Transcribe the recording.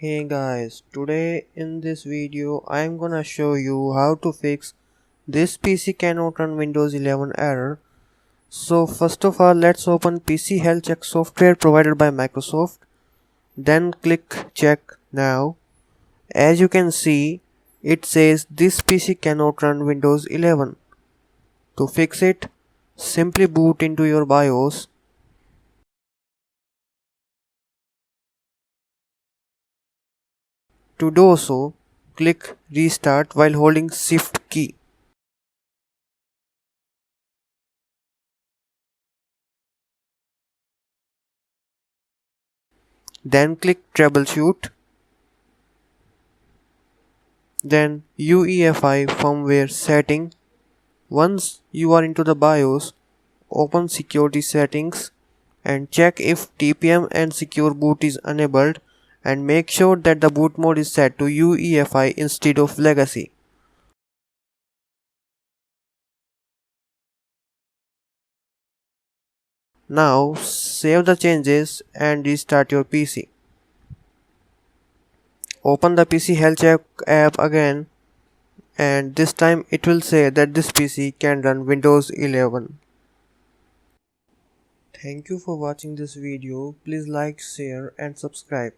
Hey guys, today in this video I am gonna show you how to fix this PC cannot run Windows 11 error. So first of all, let's open PC Health Check software provided by Microsoft. Then click check now. As you can see, it says this PC cannot run Windows 11. To fix it, simply boot into your BIOS. To do so, click restart while holding shift key. Then click troubleshoot. Then UEFI firmware setting. Once you are into the BIOS, open security settings and check if TPM and secure boot is enabled, and make sure that the boot mode is set to UEFI instead of legacy. Now save the changes and restart your PC. Open the PC Health Check app again, and this time it will say that this PC can run Windows 11. Thank you for watching this video. Please like, share and subscribe.